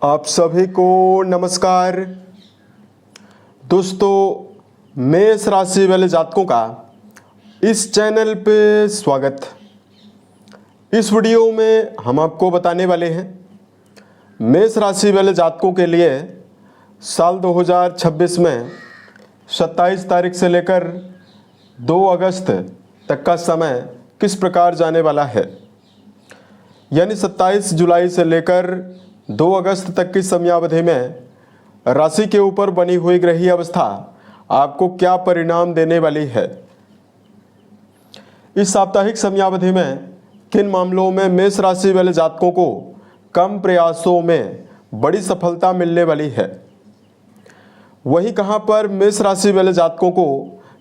आप सभी को नमस्कार। दोस्तों, मेष राशि वाले जातकों का इस चैनल पे स्वागत। इस वीडियो में हम आपको बताने वाले हैं मेष राशि वाले जातकों के लिए साल 2026 में 27 तारीख से लेकर 2 अगस्त तक का समय किस प्रकार जाने वाला है। यानी 27 जुलाई से लेकर 2 अगस्त तक की समयावधि में राशि के ऊपर बनी हुई ग्रहीय अवस्था आपको क्या परिणाम देने वाली है। इस साप्ताहिक समयावधि में किन मामलों में मेष राशि वाले जातकों को कम प्रयासों में बड़ी सफलता मिलने वाली है, वहीं कहां पर मेष राशि वाले जातकों को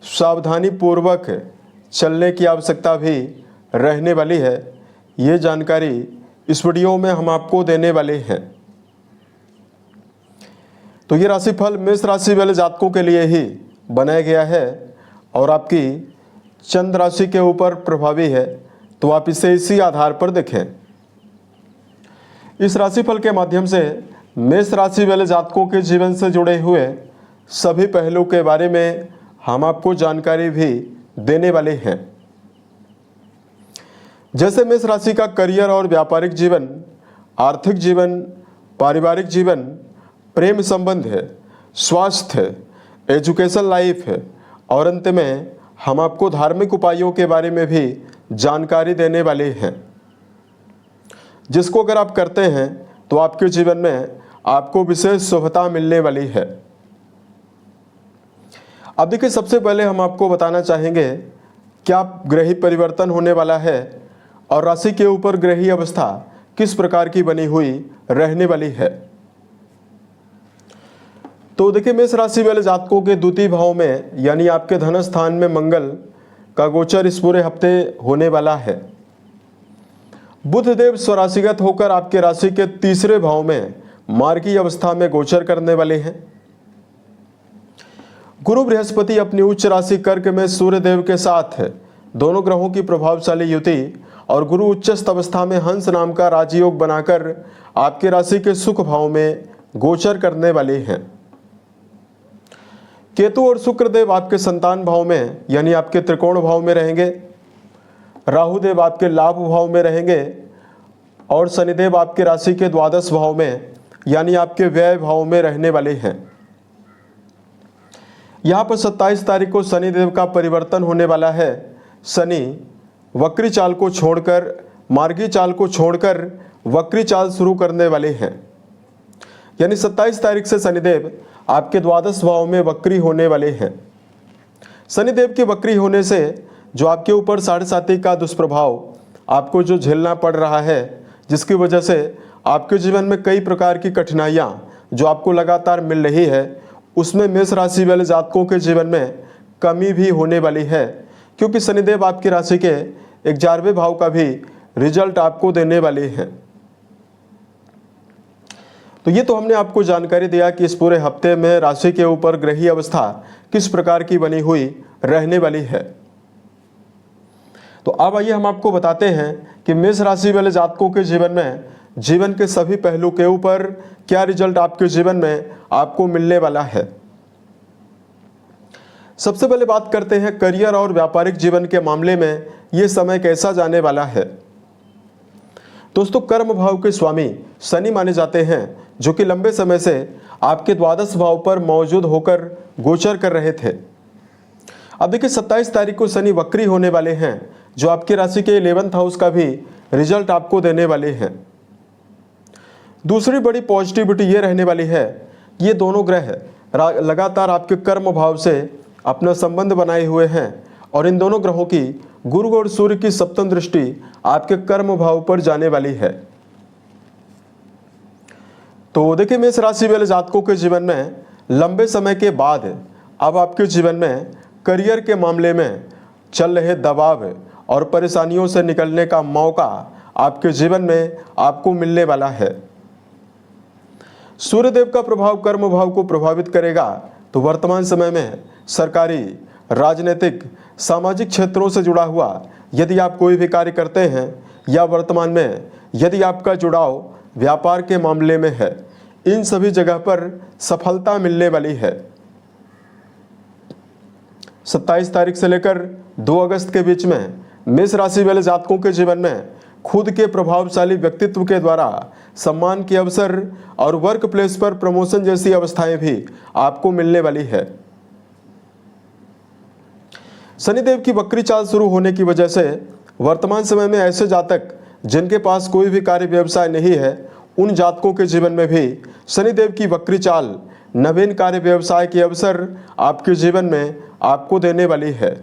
सावधानी पूर्वक चलने की आवश्यकता भी रहने वाली है। ये जानकारी इस वीडियो में हम आपको देने वाले हैं। तो ये राशिफल मेष राशि वाले जातकों के लिए ही बनाया गया है और आपकी चंद्र राशि के ऊपर प्रभावी है, तो आप इसे इसी आधार पर देखें। इस राशिफल के माध्यम से मेष राशि वाले जातकों के जीवन से जुड़े हुए सभी पहलू के बारे में हम आपको जानकारी भी देने वाले हैं। जैसे मेष राशि का करियर और व्यापारिक जीवन, आर्थिक जीवन, पारिवारिक जीवन, प्रेम संबंध है, स्वास्थ्य है, एजुकेशन लाइफ है और अंत में हम आपको धार्मिक उपायों के बारे में भी जानकारी देने वाले हैं, जिसको अगर आप करते हैं तो आपके जीवन में आपको विशेष शुभता मिलने वाली है। अब देखिए, सबसे पहले हम आपको बताना चाहेंगे क्या ग्रही परिवर्तन होने वाला है और राशि के ऊपर ग्रही अवस्था किस प्रकार की बनी हुई रहने वाली है। तो देखिए, मेष राशि वाले जातकों के द्वितीय भाव में यानी आपके धन स्थान में मंगल का गोचर इस पूरे हफ्ते होने वाला है। बुध देव स्वराशिगत होकर आपके राशि के तीसरे भाव में मार्गी अवस्था में गोचर करने वाले हैं। गुरु बृहस्पति अपनी उच्च राशि कर्क में सूर्य देव के साथ है। दोनों ग्रहों की प्रभावशाली युति और गुरु उच्चस्थ अवस्था में हंस नाम का राजयोग बनाकर आपके राशि के सुख भाव में गोचर करने वाले हैं। केतु और शुक्र देव आपके संतान भाव में यानी आपके त्रिकोण भाव में रहेंगे। राहु देव आपके लाभ भाव में रहेंगे और शनिदेव आपके राशि के द्वादश भाव में यानी आपके व्यय भाव में रहने वाले हैं। यहाँ पर 27 तारीख को शनिदेव का परिवर्तन होने वाला है। शनि वक्री चाल को छोड़कर मार्गी चाल को छोड़कर वक्री चाल शुरू करने वाले हैं। यानी 27 तारीख से शनिदेव आपके द्वादश भाव में वक्री होने वाले हैं। शनिदेव के वक्री होने से जो आपके ऊपर 7.5 का दुष्प्रभाव आपको जो झेलना पड़ रहा है, जिसकी वजह से आपके जीवन में कई प्रकार की कठिनाइयाँ जो आपको लगातार मिल रही है, उसमें मेष राशि वाले जातकों के जीवन में कमी भी होने वाली है, क्योंकि शनिदेव आपकी राशि के 11वें भाव का भी रिजल्ट आपको देने वाले हैं। तो ये तो हमने आपको जानकारी दिया कि इस पूरे हफ्ते में राशि के ऊपर ग्रहीय अवस्था किस प्रकार की बनी हुई रहने वाली है। तो अब आइए हम आपको बताते हैं कि मेष राशि वाले जातकों के जीवन में जीवन के सभी पहलू के ऊपर क्या रिजल्ट आपके जीवन में आपको मिलने वाला है। सबसे पहले बात करते हैं करियर और व्यापारिक जीवन के मामले में ये समय कैसा जाने वाला है। दोस्तों, कर्म भाव के स्वामी शनि माने जाते हैं, जो कि लंबे समय से आपके द्वादश भाव पर मौजूद होकर गोचर कर रहे थे। अब देखिए, 27 तारीख को शनि वक्री होने वाले हैं, जो आपकी राशि के 11th हाउस का भी रिजल्ट आपको देने वाले हैं। दूसरी बड़ी पॉजिटिविटी ये रहने वाली है, ये दोनों ग्रह लगातार आपके कर्म भाव से अपना संबंध बनाए हुए हैं और इन दोनों ग्रहों की गुरु और सूर्य की सप्तम दृष्टि आपके कर्म भाव पर जाने वाली है। तो देखिए, मेष राशि वाले जातकों के जीवन में लंबे समय के बाद अब आपके जीवन में करियर के मामले में चल रहे दबाव और परेशानियों से निकलने का मौका आपके जीवन में आपको मिलने वाला है। सूर्यदेव का प्रभाव कर्म भाव को प्रभावित करेगा, तो वर्तमान समय में सरकारी, राजनीतिक, सामाजिक क्षेत्रों से जुड़ा हुआ यदि आप कोई भी कार्य करते हैं या वर्तमान में यदि आपका जुड़ाव व्यापार के मामले में है, इन सभी जगह पर सफलता मिलने वाली है। 27 तारीख से लेकर 2 अगस्त के बीच में मेष राशि वाले जातकों के जीवन में खुद के प्रभावशाली व्यक्तित्व के द्वारा सम्मान के अवसर और वर्क प्लेस पर प्रमोशन जैसी अवस्थाएं भी आपको मिलने वाली है। शनिदेव की वक्री चाल शुरू होने की वजह से वर्तमान समय में ऐसे जातक जिनके पास कोई भी कार्य व्यवसाय नहीं है, उन जातकों के जीवन में भी शनिदेव की वक्री चाल नवीन कार्य व्यवसाय के अवसर आपके जीवन में आपको देने वाली है।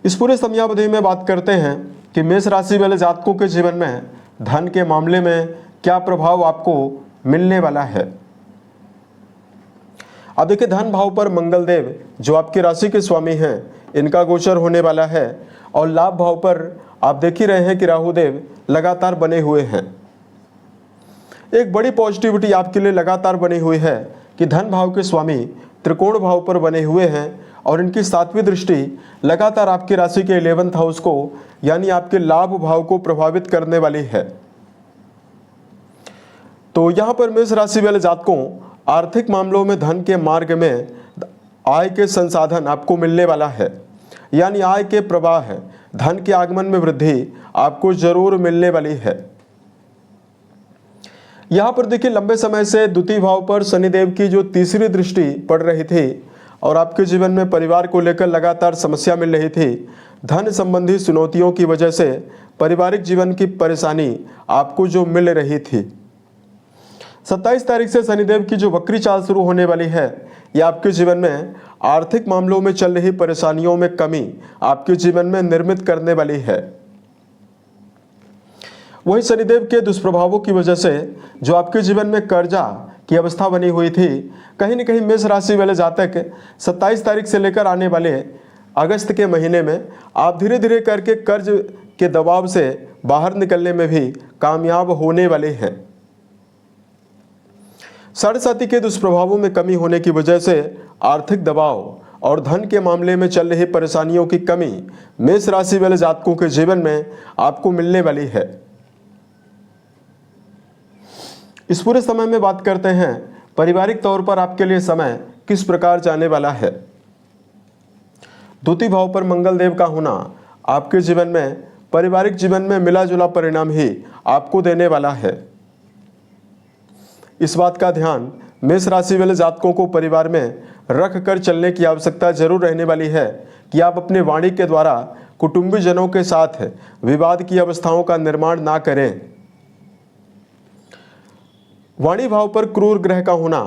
इस पूरे समयावधि में बात करते हैं कि मेष राशि वाले जातकों के जीवन में धन के मामले में क्या प्रभाव आपको मिलने वाला है। अब देखिए, धन भाव पर मंगल देव जो आपकी राशि के स्वामी हैं, इनका गोचर होने वाला है और लाभ भाव पर आप देख ही रहे हैं कि राहु देव लगातार बने हुए हैं। एक बड़ी पॉजिटिविटी आपके लिए लगातार बनी हुई है कि धन भाव के स्वामी त्रिकोण भाव पर बने हुए हैं और इनकी 7वीं दृष्टि लगातार आपकी राशि के 11th हाउस को यानी आपके लाभ भाव को प्रभावित करने वाली है। तो यहाँ पर मेष राशि वाले जातकों आर्थिक मामलों में धन के मार्ग में आय के संसाधन आपको मिलने वाला है, यानी आय के प्रवाह, धन के आगमन में वृद्धि आपको जरूर मिलने वाली है। यहाँ पर देखिए, लंबे समय से द्वितीय भाव पर शनिदेव की जो 3री दृष्टि पड़ रही थी और आपके जीवन में परिवार को लेकर लगातार समस्या मिल रही थी, धन संबंधी चुनौतियों की वजह से पारिवारिक जीवन की परेशानी आपको जो मिल रही थी। 27 तारीख से शनिदेव की जो वक्री चाल शुरू होने वाली है, यह आपके जीवन में आर्थिक मामलों में चल रही परेशानियों में कमी आपके जीवन में निर्मित करने वाली है। वही शनिदेव के दुष्प्रभावों की वजह से जो आपके जीवन में कर्जा की अवस्था बनी हुई थी, कहीं न कहीं मेष राशि वाले जातक 27 तारीख से लेकर आने वाले अगस्त के महीने में आप धीरे धीरे करके कर्ज के दबाव से बाहर निकलने में भी कामयाब होने वाले हैं। साढ़े के दुष्प्रभावों में कमी होने की वजह से आर्थिक दबाव और धन के मामले में चल रही परेशानियों की कमी मेष राशि वाले जातकों के जीवन में आपको मिलने वाली है। इस पूरे समय में बात करते हैं पारिवारिक तौर पर आपके लिए समय किस प्रकार जाने वाला है। द्वितीय भाव पर मंगल देव का होना आपके जीवन में पारिवारिक जीवन में मिला जुला परिणाम ही आपको देने वाला है। इस बात का ध्यान मेष राशि वाले जातकों को परिवार में रख कर चलने की आवश्यकता जरूर रहने वाली है कि आप अपने वाणी के द्वारा कुटुंबीजनों के साथ विवाद की अवस्थाओं का निर्माण ना करें। वाणी भाव पर क्रूर ग्रह का होना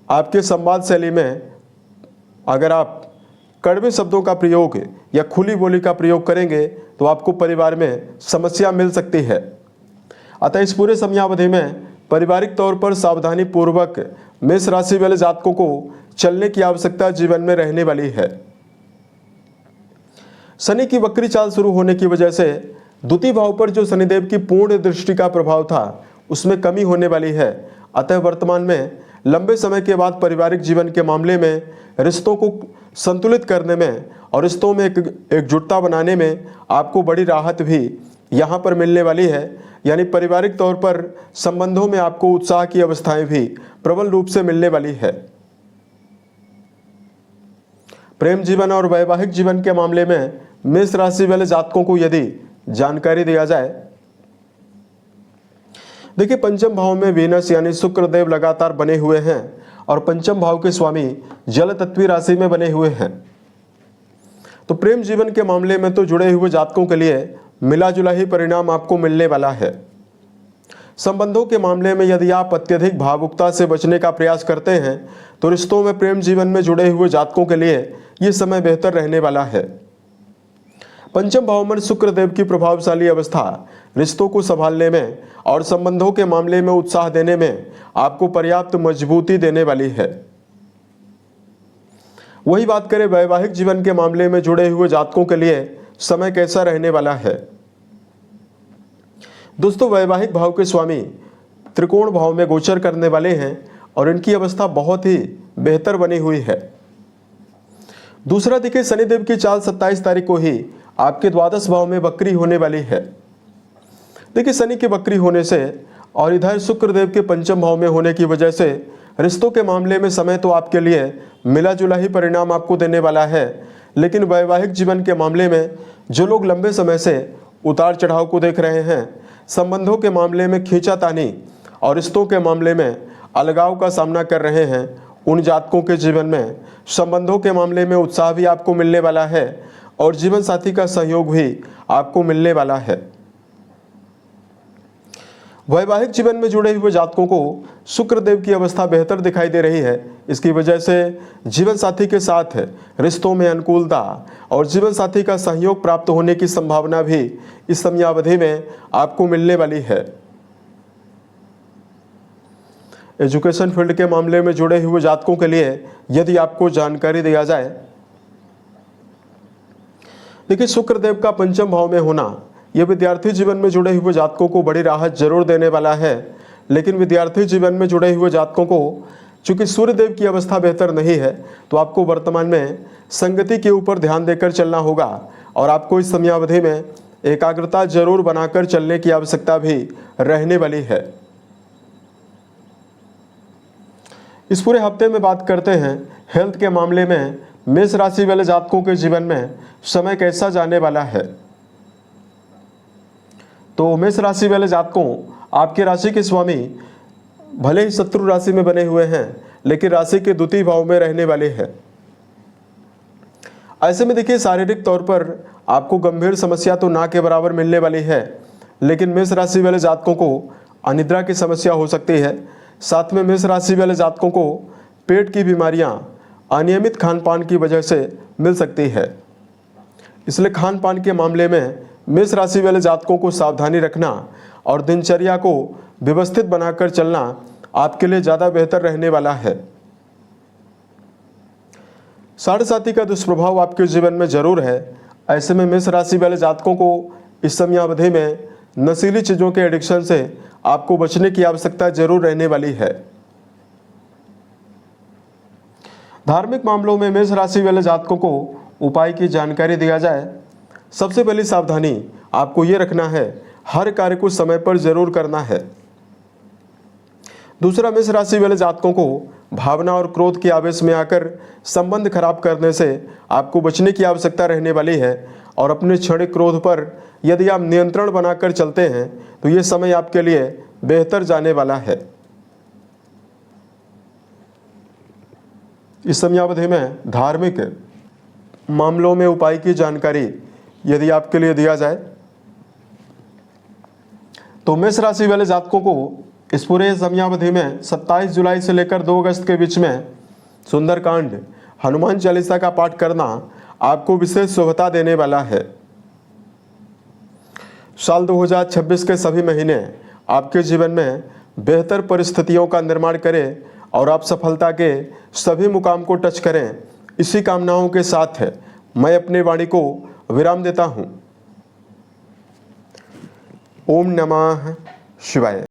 आपके संवाद शैली में अगर आप कड़वे शब्दों का प्रयोग या खुली बोली का प्रयोग करेंगे तो आपको परिवार में समस्या मिल सकती है। अतः इस पूरे समयावधि में पारिवारिक तौर पर सावधानी पूर्वक मेष राशि वाले जातकों को चलने की आवश्यकता जीवन में रहने वाली है। शनि की वक्री चाल शुरू होने की वजह से द्वितीय भाव पर जो शनिदेव की पूर्ण दृष्टि का प्रभाव था उसमें कमी होने वाली है। अतः वर्तमान में लंबे समय के बाद पारिवारिक जीवन के मामले में रिश्तों को संतुलित करने में और रिश्तों में एकजुटता बनाने में आपको बड़ी राहत भी यहाँ पर मिलने वाली है। यानी पारिवारिक तौर पर संबंधों में आपको उत्साह की अवस्थाएं भी प्रबल रूप से मिलने वाली है। प्रेम जीवन और वैवाहिक जीवन के मामले में मेष राशि वाले जातकों को यदि जानकारी दिया जाए, देखिए पंचम भाव में वीनस यानी शुक्र देव लगातार बने हुए हैं और पंचम भाव के स्वामी जल तत्वी राशि में बने हुए हैं। तो प्रेम जीवन के मामले में तो जुड़े हुए जातकों के लिए मिला जुला ही परिणाम आपको मिलने वाला है। संबंधों के मामले में यदि आप अत्यधिक भावुकता से बचने का प्रयास करते हैं तो रिश्तों में प्रेम जीवन में जुड़े हुए जातकों के लिए ये समय बेहतर रहने वाला है। पंचम भाव में शुक्र देव की प्रभावशाली अवस्था रिश्तों को संभालने में और संबंधों के मामले में उत्साह देने में आपको पर्याप्त मजबूती देने वाली है। वही बात करें वैवाहिक जीवन के मामले में जुड़े हुए जातकों के लिए समय कैसा रहने वाला है। दोस्तों, वैवाहिक भाव के स्वामी त्रिकोण भाव में गोचर करने वाले हैं और इनकी अवस्था बहुत ही बेहतर बनी हुई है। दूसरा देखिए, शनिदेव की चाल 27 तारीख को ही आपके द्वादश भाव में वक्री होने वाली है। देखिए, शनि के वक्री होने से और इधर शुक्रदेव के पंचम भाव में होने की वजह से रिश्तों के मामले में समय तो आपके लिए मिला जुला ही परिणाम आपको देने वाला है, लेकिन वैवाहिक जीवन के मामले में जो लोग लंबे समय से उतार चढ़ाव को देख रहे हैं, संबंधों के मामले में खींचातानी और रिश्तों के मामले में अलगाव का सामना कर रहे हैं, उन जातकों के जीवन में संबंधों के मामले में उत्साह भी आपको मिलने वाला है और जीवन साथी का सहयोग भी आपको मिलने वाला है। वैवाहिक जीवन में जुड़े हुए जातकों को शुक्रदेव की अवस्था बेहतर दिखाई दे रही है। इसकी वजह से जीवन साथी के साथ रिश्तों में अनुकूलता और जीवन साथी का सहयोग प्राप्त होने की संभावना भी इस समयावधि में आपको मिलने वाली है। एजुकेशन फील्ड के मामले में जुड़े हुए जातकों के लिए यदि आपको जानकारी दिया जाए, देखिए शुक्रदेव का पंचम भाव में होना यह विद्यार्थी जीवन में जुड़े हुए जातकों को बड़ी राहत जरूर देने वाला है, लेकिन विद्यार्थी जीवन में जुड़े हुए जातकों को चूंकि सूर्यदेव की अवस्था बेहतर नहीं है, तो आपको वर्तमान में संगति के ऊपर ध्यान देकर चलना होगा और आपको इस समयावधि में एकाग्रता जरूर बनाकर चलने की आवश्यकता भी रहने वाली है। इस पूरे हफ्ते में बात करते हैं हेल्थ के मामले में मेष राशि वाले जातकों के जीवन में समय कैसा जाने वाला है। तो मेष राशि वाले जातकों, आपके राशि के स्वामी भले ही शत्रु राशि में बने हुए हैं, लेकिन राशि के द्वितीय भाव में रहने वाले हैं। ऐसे में देखिए शारीरिक तौर पर आपको गंभीर समस्या तो ना के बराबर मिलने वाली है, लेकिन मेष राशि वाले जातकों को अनिद्रा की समस्या हो सकती है। साथ में मेष राशि वाले जातकों को पेट की बीमारियां अनियमित खान पान की वजह से मिल सकती है। इसलिए खान पान के मामले में मेष राशि वाले जातकों को सावधानी रखना और दिनचर्या को व्यवस्थित बनाकर चलना आपके लिए ज़्यादा बेहतर रहने वाला है। साढ़े साथी का दुष्प्रभाव आपके जीवन में जरूर है। ऐसे में मेष राशि वाले जातकों को इस समयावधि में नशीली चीज़ों के एडिक्शन से आपको बचने की आवश्यकता जरूर रहने वाली है। धार्मिक मामलों में मेष राशि वाले जातकों को उपाय की जानकारी दिया जाए, सबसे पहली सावधानी आपको ये रखना है, हर कार्य को समय पर जरूर करना है। दूसरा, मेष राशि वाले जातकों को भावना और क्रोध के आवेश में आकर संबंध खराब करने से आपको बचने की आवश्यकता रहने वाली है और अपने क्षणिक क्रोध पर यदि आप नियंत्रण बनाकर चलते हैं तो ये समय आपके लिए बेहतर जाने वाला है। इस समयावधि में धार्मिक मामलों में उपाय की जानकारी यदि आपके लिए दिया जाए तो मेष राशि वाले जातकों को इस पूरे समयावधि में 27 जुलाई से लेकर 2 अगस्त के बीच में सुंदरकांड, हनुमान चालीसा का पाठ करना आपको विशेष शुभता देने वाला है। साल 2026 के सभी महीने आपके जीवन में बेहतर परिस्थितियों का निर्माण करें और आप सफलता के सभी मुकाम को टच करें। इसी कामनाओं के साथ मैं अपनी वाणी को विराम देता हूँ। ओम नमः शिवाय।